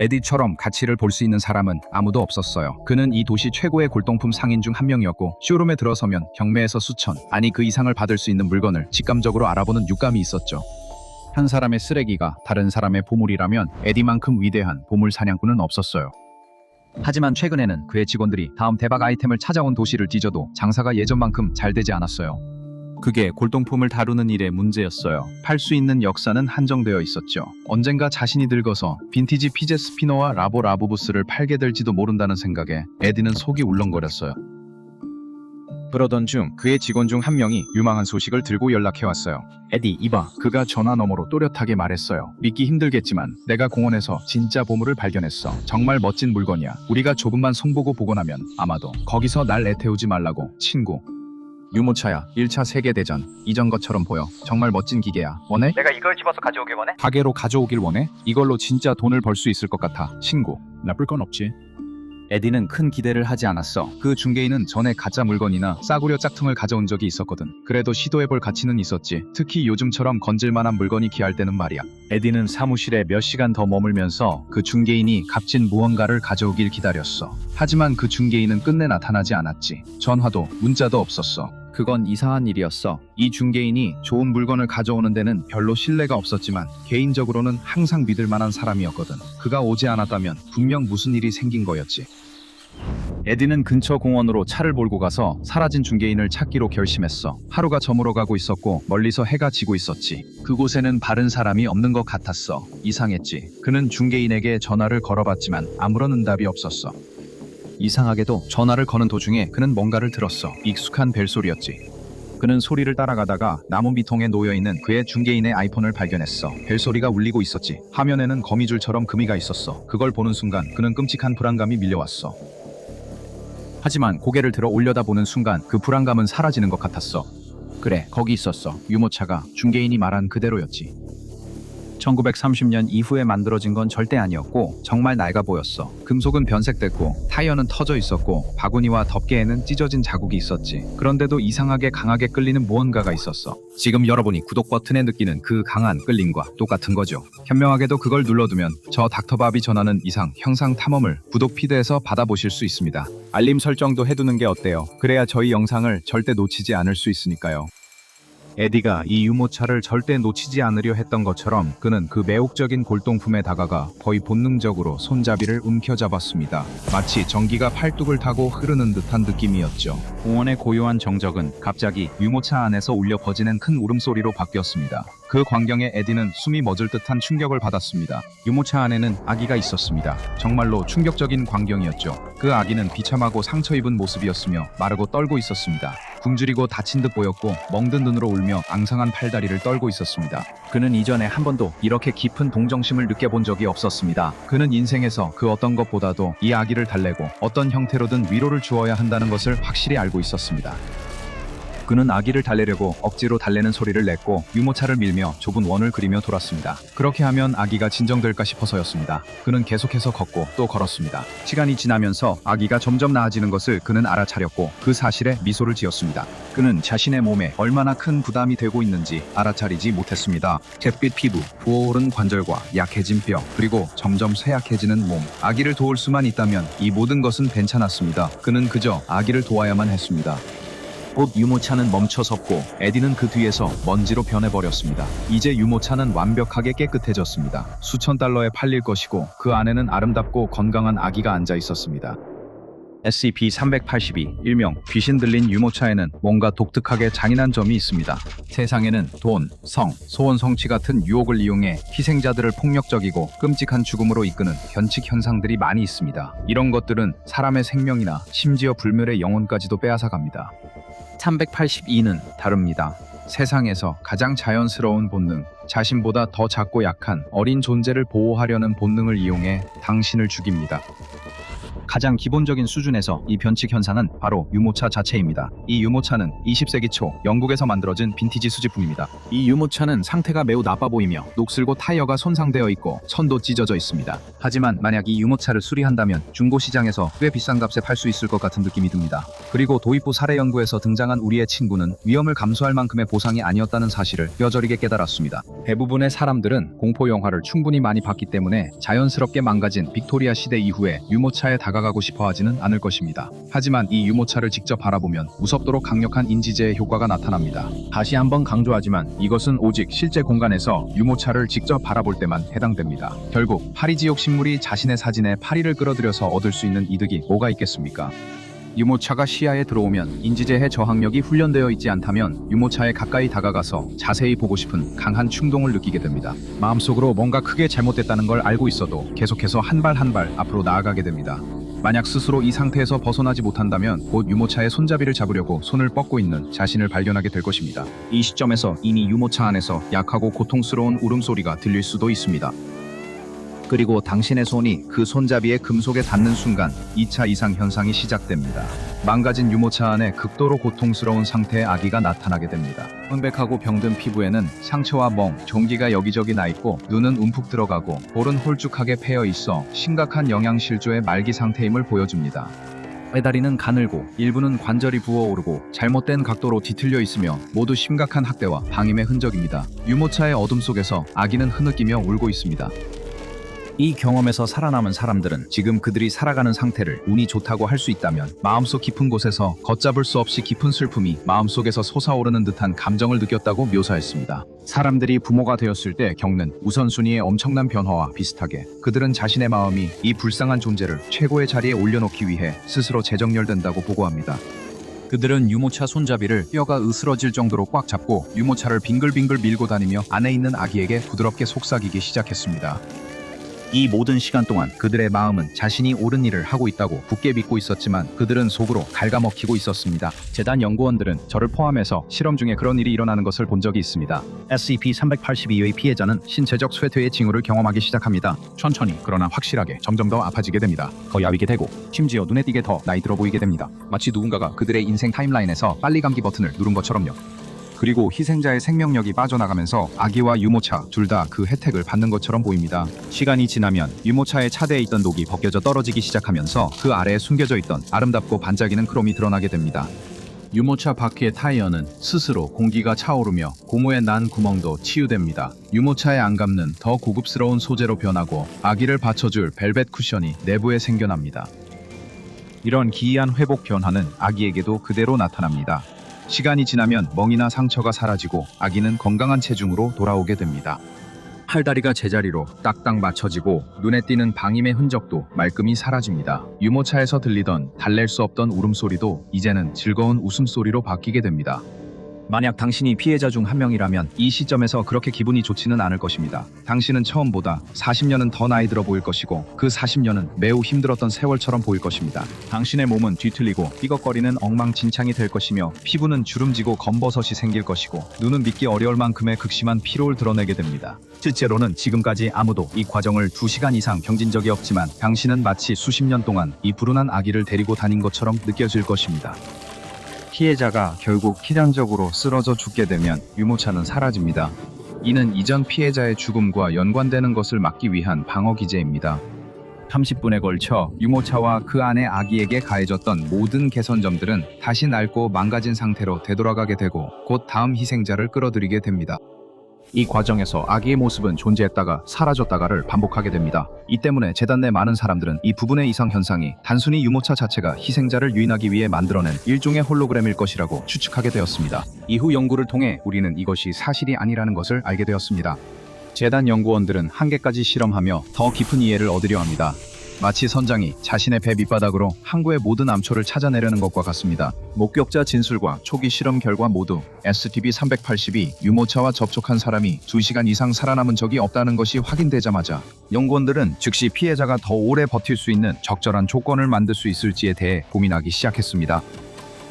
에디처럼 가치를 볼 수 있는 사람은 아무도 없었어요. 그는 이 도시 최고의 골동품 상인 중 한 명이었고 쇼룸에 들어서면 경매에서 수천, 아니 그 이상을 받을 수 있는 물건을 직감적으로 알아보는 육감이 있었죠. 한 사람의 쓰레기가 다른 사람의 보물이라면 에디만큼 위대한 보물 사냥꾼은 없었어요. 하지만 최근에는 그의 직원들이 다음 대박 아이템을 찾아온 도시를 뒤져도 장사가 예전만큼 잘 되지 않았어요. 그게 골동품을 다루는 일의 문제였어요. 팔 수 있는 역사는 한정되어 있었죠. 언젠가 자신이 늙어서 빈티지 피제 스피너와 라보라부부스를 팔게 될지도 모른다는 생각에 에디는 속이 울렁거렸어요. 그러던 중 그의 직원 중 한 명이 유망한 소식을 들고 연락해왔어요. 에디, 이봐. 그가 전화 너머로 또렷하게 말했어요. 믿기 힘들겠지만 내가 공원에서 진짜 보물을 발견했어. 정말 멋진 물건이야. 우리가 조금만 손보고 보고 나면 아마도 거기서 날 애태우지 말라고. 친구. 유모차야. 1차 세계대전 이전 것처럼 보여. 정말 멋진 기계야. 원해? 내가 이걸 집어서 가져오길 원해? 가게로 가져오길 원해? 이걸로 진짜 돈을 벌 수 있을 것 같아. 친구. 나쁠 건 없지. 에디는 큰 기대를 하지 않았어. 그 중개인은 전에 가짜 물건이나 싸구려 짝퉁을 가져온 적이 있었거든. 그래도 시도해볼 가치는 있었지. 특히 요즘처럼 건질만한 물건이 귀할 때는 말이야. 에디는 사무실에 몇 시간 더 머물면서 그 중개인이 값진 무언가를 가져오길 기다렸어. 하지만 그 중개인은 끝내 나타나지 않았지. 전화도 문자도 없었어. 그건 이상한 일이었어. 이 중개인이 좋은 물건을 가져오는 데는 별로 신뢰가 없었지만 개인적으로는 항상 믿을 만한 사람이었거든. 그가 오지 않았다면 분명 무슨 일이 생긴 거였지. 에디는 근처 공원으로 차를 몰고 가서 사라진 중개인을 찾기로 결심했어. 하루가 저물어가고 있었고 멀리서 해가 지고 있었지. 그곳에는 바른 사람이 없는 것 같았어. 이상했지. 그는 중개인에게 전화를 걸어봤지만 아무런 응답이 없었어. 이상하게도 전화를 거는 도중에 그는 뭔가를 들었어. 익숙한 벨소리였지. 그는 소리를 따라가다가 나무 밑통에 놓여있는 그의 중개인의 아이폰을 발견했어. 벨소리가 울리고 있었지. 화면에는 거미줄처럼 금이가 있었어. 그걸 보는 순간 그는 끔찍한 불안감이 밀려왔어. 하지만 고개를 들어 올려다보는 순간 그 불안감은 사라지는 것 같았어. 그래, 거기 있었어. 유모차가 중개인이 말한 그대로였지. 1930년 이후에 만들어진 건 절대 아니었고 정말 낡아 보였어. 금속은 변색됐고 타이어는 터져 있었고 바구니와 덮개에는 찢어진 자국이 있었지. 그런데도 이상하게 강하게 끌리는 무언가가 있었어. 지금 여러분이 구독 버튼에 느끼는 그 강한 끌림과 똑같은 거죠. 현명하게도 그걸 눌러두면 저 닥터밥이 전하는 이상 형상 탐험을 구독 피드에서 받아보실 수 있습니다. 알림 설정도 해두는 게 어때요? 그래야 저희 영상을 절대 놓치지 않을 수 있으니까요. 에디가 이 유모차를 절대 놓치지 않으려 했던 것처럼 그는 그 매혹적인 골동품에 다가가 거의 본능적으로 손잡이를 움켜잡았습니다. 마치 전기가 팔뚝을 타고 흐르는 듯한 느낌이었죠. 공원의 고요한 정적은 갑자기 유모차 안에서 울려 퍼지는 큰 울음소리로 바뀌었습니다. 그 광경에 에디는 숨이 멎을 듯한 충격을 받았습니다. 유모차 안에는 아기가 있었습니다. 정말로 충격적인 광경이었죠. 그 아기는 비참하고 상처 입은 모습이었으며 마르고 떨고 있었습니다. 굶주리고 다친 듯 보였고 멍든 눈으로 울며 앙상한 팔다리를 떨고 있었습니다. 그는 이전에 한 번도 이렇게 깊은 동정심을 느껴본 적이 없었습니다. 그는 인생에서 그 어떤 것보다도 이 아기를 달래고 어떤 형태로든 위로를 주어야 한다는 것을 확실히 알고 있었습니다. 그는 아기를 달래려고 억지로 달래는 소리를 냈고 유모차를 밀며 좁은 원을 그리며 돌았습니다. 그렇게 하면 아기가 진정될까 싶어서였습니다. 그는 계속해서 걷고 또 걸었습니다. 시간이 지나면서 아기가 점점 나아지는 것을 그는 알아차렸고 그 사실에 미소를 지었습니다. 그는 자신의 몸에 얼마나 큰 부담이 되고 있는지 알아차리지 못했습니다. 잿빛 피부, 부어오른 관절과 약해진 뼈, 그리고 점점 쇠약해지는 몸. 아기를 도울 수만 있다면 이 모든 것은 괜찮았습니다. 그는 그저 아기를 도와야만 했습니다. 곧 유모차는 멈춰섰고 에디는 그 뒤에서 먼지로 변해버렸습니다. 이제 유모차는 완벽하게 깨끗해졌습니다. 수천 달러에 팔릴 것이고 그 안에는 아름답고 건강한 아기가 앉아 있었습니다. SCP-382, 일명 귀신 들린 유모차에는 뭔가 독특하게 잔인한 점이 있습니다. 세상에는 돈, 성, 소원 성취 같은 유혹을 이용해 희생자들을 폭력적이고 끔찍한 죽음으로 이끄는 변칙 현상들이 많이 있습니다. 이런 것들은 사람의 생명이나 심지어 불멸의 영혼까지도 빼앗아갑니다. 382는 다릅니다. 세상에서 가장 자연스러운 본능, 자신보다 더 작고 약한 어린 존재를 보호하려는 본능을 이용해 당신을 죽입니다. 가장 기본적인 수준에서 이 변칙 현상은 바로 유모차 자체입니다. 이 유모차는 20세기 초 영국에서 만들어진 빈티지 수집품입니다. 이 유모차는 상태가 매우 나빠 보이며 녹슬고 타이어가 손상되어 있고 선도 찢어져 있습니다. 하지만 만약 이 유모차를 수리한다면 중고시장에서 꽤 비싼 값에 팔 수 있을 것 같은 느낌이 듭니다. 그리고 도입부 사례 연구에서 등장한 우리의 친구는 위험을 감수할 만큼의 보상이 아니었다는 사실을 뼈저리게 깨달았습니다. 대부분의 사람들은 공포 영화를 충분히 많이 봤기 때문에 자연스럽게 망가진 빅토리아 시대 이후에 유모차에 다가가고 싶어 하지는 않을 것입니다. 하지만 이 유모차를 직접 바라보면 무섭도록 강력한 인지제의 효과가 나타납니다. 다시 한번 강조하지만 이것은 오직 실제 공간에서 유모차를 직접 바라볼 때만 해당됩니다. 결국 파리지옥 식물이 자신의 사진에 파리를 끌어들여서 얻을 수 있는 이득이 뭐가 있겠습니까? 유모차가 시야에 들어오면 인지제의 저항력이 훈련되어 있지 않다면 유모차에 가까이 다가가서 자세히 보고 싶은 강한 충동을 느끼게 됩니다. 마음속으로 뭔가 크게 잘못됐다는 걸 알고 있어도 계속해서 한 발 한 발 앞으로 나아가게 됩니다. 만약 스스로 이 상태에서 벗어나지 못한다면 곧 유모차의 손잡이를 잡으려고 손을 뻗고 있는 자신을 발견하게 될 것입니다. 이 시점에서 이미 유모차 안에서 약하고 고통스러운 울음소리가 들릴 수도 있습니다. 그리고 당신의 손이 그 손잡이의 금속에 닿는 순간 2차 이상 현상이 시작됩니다. 망가진 유모차 안에 극도로 고통스러운 상태의 아기가 나타나게 됩니다. 황백하고 병든 피부에는 상처와 멍, 종기가 여기저기 나 있고 눈은 움푹 들어가고 볼은 홀쭉하게 패여 있어 심각한 영양실조의 말기 상태임을 보여줍니다. 배다리는 가늘고 일부는 관절이 부어오르고 잘못된 각도로 뒤틀려 있으며 모두 심각한 학대와 방임의 흔적입니다. 유모차의 어둠 속에서 아기는 흐느끼며 울고 있습니다. 이 경험에서 살아남은 사람들은 지금 그들이 살아가는 상태를 운이 좋다고 할 수 있다면 마음속 깊은 곳에서 걷잡을 수 없이 깊은 슬픔이 마음속에서 솟아오르는 듯한 감정을 느꼈다고 묘사했습니다. 사람들이 부모가 되었을 때 겪는 우선순위의 엄청난 변화와 비슷하게 그들은 자신의 마음이 이 불쌍한 존재를 최고의 자리에 올려놓기 위해 스스로 재정렬된다고 보고합니다. 그들은 유모차 손잡이를 뼈가 으스러질 정도로 꽉 잡고 유모차를 빙글빙글 밀고 다니며 안에 있는 아기에게 부드럽게 속삭이기 시작했습니다. 이 모든 시간 동안 그들의 마음은 자신이 옳은 일을 하고 있다고 굳게 믿고 있었지만 그들은 속으로 갉아먹히고 있었습니다. 재단 연구원들은 저를 포함해서 실험 중에 그런 일이 일어나는 것을 본 적이 있습니다. SCP-382의 피해자는 신체적 쇠퇴의 징후를 경험하기 시작합니다. 천천히 그러나 확실하게 점점 더 아파지게 됩니다. 더 야위게 되고 심지어 눈에 띄게 더 나이 들어 보이게 됩니다. 마치 누군가가 그들의 인생 타임라인에서 빨리 감기 버튼을 누른 것처럼요. 그리고 희생자의 생명력이 빠져나가면서 아기와 유모차 둘 다 그 혜택을 받는 것처럼 보입니다. 시간이 지나면 유모차의 차대에 있던 녹이 벗겨져 떨어지기 시작하면서 그 아래에 숨겨져 있던 아름답고 반짝이는 크롬이 드러나게 됩니다. 유모차 바퀴의 타이어는 스스로 공기가 차오르며 고무에 난 구멍도 치유됩니다. 유모차의 안감는 더 고급스러운 소재로 변하고 아기를 받쳐줄 벨벳 쿠션이 내부에 생겨납니다. 이런 기이한 회복 변화는 아기에게도 그대로 나타납니다. 시간이 지나면 멍이나 상처가 사라지고 아기는 건강한 체중으로 돌아오게 됩니다. 팔다리가 제자리로 딱딱 맞춰지고 눈에 띄는 방임의 흔적도 말끔히 사라집니다. 유모차에서 들리던 달랠 수 없던 울음소리도 이제는 즐거운 웃음소리로 바뀌게 됩니다. 만약 당신이 피해자 중 한 명이라면 이 시점에서 그렇게 기분이 좋지는 않을 것입니다. 당신은 처음보다 40년은 더 나이 들어 보일 것이고 그 40년은 매우 힘들었던 세월처럼 보일 것입니다. 당신의 몸은 뒤틀리고 삐걱거리는 엉망진창이 될 것이며 피부는 주름지고 검버섯이 생길 것이고 눈은 믿기 어려울 만큼의 극심한 피로를 드러내게 됩니다. 실제로는 지금까지 아무도 이 과정을 2시간 이상 경진 적이 없지만 당신은 마치 수십 년 동안 이 불운한 아기를 데리고 다닌 것처럼 느껴질 것입니다. 피해자가 결국 필연적으로 쓰러져 죽게 되면 유모차는 사라집니다. 이는 이전 피해자의 죽음과 연관되는 것을 막기 위한 방어 기제입니다. 30분에 걸쳐 유모차와 그 안의 아기에게 가해졌던 모든 개선점들은 다시 낡고 망가진 상태로 되돌아가게 되고 곧 다음 희생자를 끌어들이게 됩니다. 이 과정에서 아기의 모습은 존재했다가 사라졌다가를 반복하게 됩니다. 이 때문에 재단 내 많은 사람들은 이 부분의 이상 현상이 단순히 유모차 자체가 희생자를 유인하기 위해 만들어낸 일종의 홀로그램일 것이라고 추측하게 되었습니다. 이후 연구를 통해 우리는 이것이 사실이 아니라는 것을 알게 되었습니다. 재단 연구원들은 한계까지 실험하며 더 깊은 이해를 얻으려 합니다. 마치 선장이 자신의 배 밑바닥으로 항구의 모든 암초를 찾아내려는 것과 같습니다. 목격자 진술과 초기 실험 결과 모두 SCP-382 유모차와 접촉한 사람이 2시간 이상 살아남은 적이 없다는 것이 확인되자마자 연구원들은 즉시 피해자가 더 오래 버틸 수 있는 적절한 조건을 만들 수 있을지에 대해 고민하기 시작했습니다.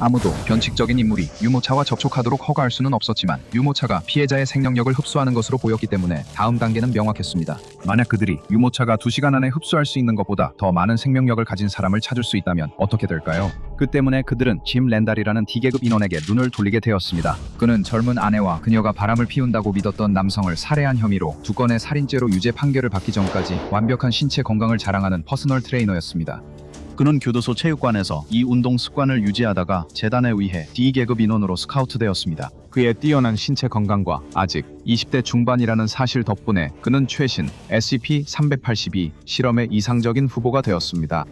아무도 변칙적인 인물이 유모차와 접촉하도록 허가할 수는 없었지만 유모차가 피해자의 생명력을 흡수하는 것으로 보였기 때문에 다음 단계는 명확했습니다. 만약 그들이 유모차가 2시간 안에 흡수할 수 있는 것보다 더 많은 생명력을 가진 사람을 찾을 수 있다면 어떻게 될까요? 그 때문에 그들은 짐 렌달이라는 D계급 인원에게 눈을 돌리게 되었습니다. 그는 젊은 아내와 그녀가 바람을 피운다고 믿었던 남성을 살해한 혐의로 2건의 살인죄로 유죄 판결을 받기 전까지 완벽한 신체 건강을 자랑하는 퍼스널 트레이너였습니다. 그는 교도소 체육관에서 이 운동 습관을 유지하다가 재단에 의해 D계급 인원으로 스카우트되었습니다. 그의 뛰어난 신체 건강과 아직 20대 중반이라는 사실 덕분에 그는 최신 SCP-382 실험의 이상적인 후보가 되었습니다.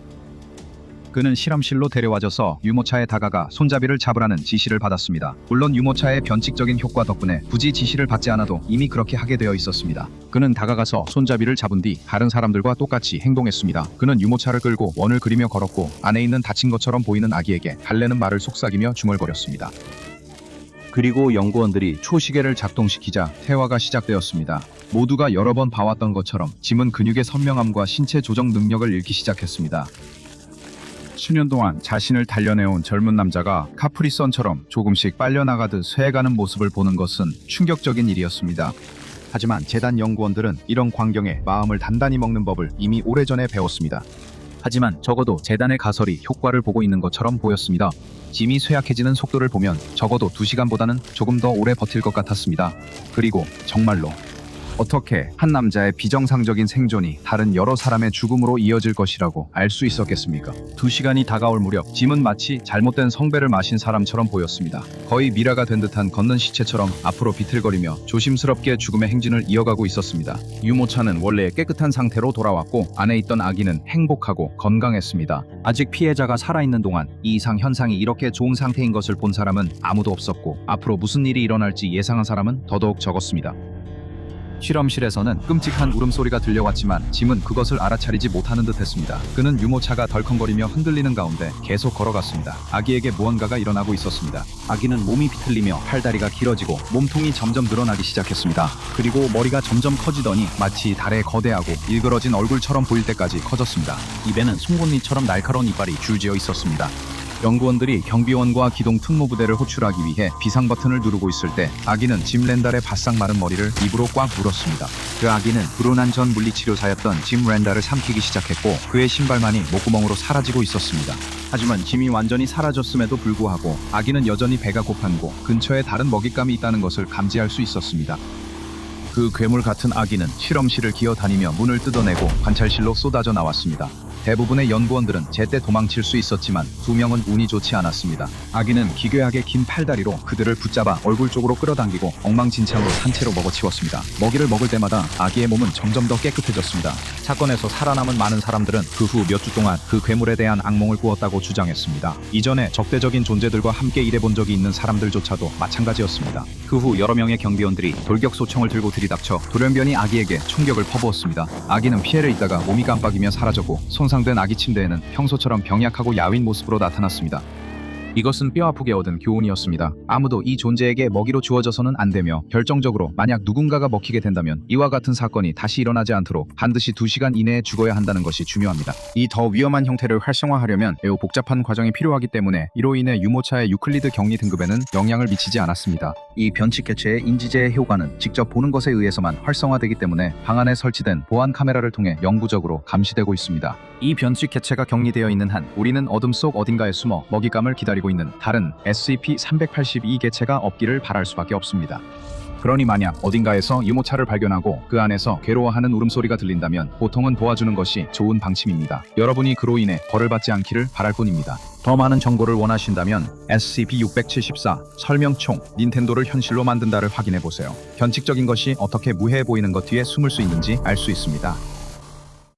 그는 실험실로 데려와져서 유모차에 다가가 손잡이를 잡으라는 지시를 받았습니다. 물론 유모차의 변칙적인 효과 덕분에 굳이 지시를 받지 않아도 이미 그렇게 하게 되어 있었습니다. 그는 다가가서 손잡이를 잡은 뒤 다른 사람들과 똑같이 행동했습니다. 그는 유모차를 끌고 원을 그리며 걸었고 안에 있는 다친 것처럼 보이는 아기에게 달래는 말을 속삭이며 중얼거렸습니다. 그리고 연구원들이 초시계를 작동시키자 퇴화가 시작되었습니다. 모두가 여러 번 봐왔던 것처럼 짐은 근육의 선명함과 신체 조정 능력을 잃기 시작했습니다. 수년 동안 자신을 단련해온 젊은 남자가 카프리선처럼 조금씩 빨려나가듯 쇠해가는 모습을 보는 것은 충격적인 일이었습니다. 하지만 재단 연구원들은 이런 광경에 마음을 단단히 먹는 법을 이미 오래전에 배웠습니다. 하지만 적어도 재단의 가설이 효과를 보고 있는 것처럼 보였습니다. 짐이 쇠약해지는 속도를 보면 적어도 2시간보다는 조금 더 오래 버틸 것 같았습니다. 그리고 정말로 어떻게 한 남자의 비정상적인 생존이 다른 여러 사람의 죽음으로 이어질 것이라고 알 수 있었겠습니까? 2시간이 다가올 무렵 짐은 마치 잘못된 성배를 마신 사람처럼 보였습니다. 거의 미라가 된 듯한 걷는 시체처럼 앞으로 비틀거리며 조심스럽게 죽음의 행진을 이어가고 있었습니다. 유모차는 원래 깨끗한 상태로 돌아왔고 안에 있던 아기는 행복하고 건강했습니다. 아직 피해자가 살아있는 동안 이 이상 현상이 이렇게 좋은 상태인 것을 본 사람은 아무도 없었고 앞으로 무슨 일이 일어날지 예상한 사람은 더더욱 적었습니다. 실험실에서는 끔찍한 울음소리가 들려왔지만 짐은 그것을 알아차리지 못하는 듯했습니다. 그는 유모차가 덜컹거리며 흔들리는 가운데 계속 걸어갔습니다. 아기에게 무언가가 일어나고 있었습니다. 아기는 몸이 비틀리며 팔다리가 길어지고 몸통이 점점 늘어나기 시작했습니다. 그리고 머리가 점점 커지더니 마치 달의 거대하고 일그러진 얼굴처럼 보일 때까지 커졌습니다. 입에는 송곳니처럼 날카로운 이빨이 줄지어 있었습니다. 연구원들이 경비원과 기동 특무부대를 호출하기 위해 비상 버튼을 누르고 있을 때 아기는 짐 렌달의 바싹 마른 머리를 입으로 꽉 물었습니다. 그 아기는 불온한 전 물리치료사였던 짐 렌달을 삼키기 시작했고 그의 신발만이 목구멍으로 사라지고 있었습니다. 하지만 짐이 완전히 사라졌음에도 불구하고 아기는 여전히 배가 고팠고 근처에 다른 먹잇감이 있다는 것을 감지할 수 있었습니다. 그 괴물 같은 아기는 실험실을 기어다니며 문을 뜯어내고 관찰실로 쏟아져 나왔습니다. 대부분의 연구원들은 제때 도망칠 수 있었지만 2명은 운이 좋지 않았습니다. 아기는 기괴하게 긴 팔다리로 그들을 붙잡아 얼굴 쪽으로 끌어당기고 엉망진창으로 산채로 먹어치웠습니다. 먹이를 먹을 때마다 아기의 몸은 점점 더 깨끗해졌습니다. 사건에서 살아남은 많은 사람들은 그 후 몇 주 동안 그 괴물에 대한 악몽을 꾸었다고 주장했습니다. 이전에 적대적인 존재들과 함께 일해본 적이 있는 사람들조차도 마찬가지였습니다. 그 후 여러 명의 경비원들이 돌격소총을 들고 들이닥쳐 돌연변이 아기에게 총격을 퍼부었습니다. 아기는 피해를 입다가 몸이 깜빡이며 사라졌고 손상된 아기 침대에는 평소처럼 병약하고 야윈 모습으로 나타났습니다. 이것은 뼈아프게 얻은 교훈이었습니다. 아무도 이 존재에게 먹이로 주어져서는 안 되며 결정적으로 만약 누군가가 먹히게 된다면 이와 같은 사건이 다시 일어나지 않도록 반드시 2시간 이내에 죽어야 한다는 것이 중요합니다. 이 더 위험한 형태를 활성화하려면 매우 복잡한 과정이 필요하기 때문에 이로 인해 유모차의 유클리드 격리 등급에는 영향을 미치지 않았습니다. 이 변칙 개체의 인지제의 효과는 직접 보는 것에 의해서만 활성화되기 때문에 방 안에 설치된 보안 카메라를 통해 영구적으로 감시되고 있습니다. 이 변칙 개체가 격리되어 있는 한 우리는 어둠 속 어딘가에 숨어 먹잇감을 기다리고 있는 다른 SCP-382 개체가 없기를 바랄 수밖에 없습니다. 그러니 만약 어딘가에서 유모차를 발견하고 그 안에서 괴로워하는 울음소리가 들린다면 보통은 도와주는 것이 좋은 방침입니다. 여러분이 그로 인해 벌을 받지 않기를 바랄 뿐입니다. 더 많은 정보를 원하신다면 SCP-674 설명총 닌텐도를 현실로 만든다를 확인해보세요. 변칙적인 것이 어떻게 무해해 보이는 것 뒤에 숨을 수 있는지 알 수 있습니다.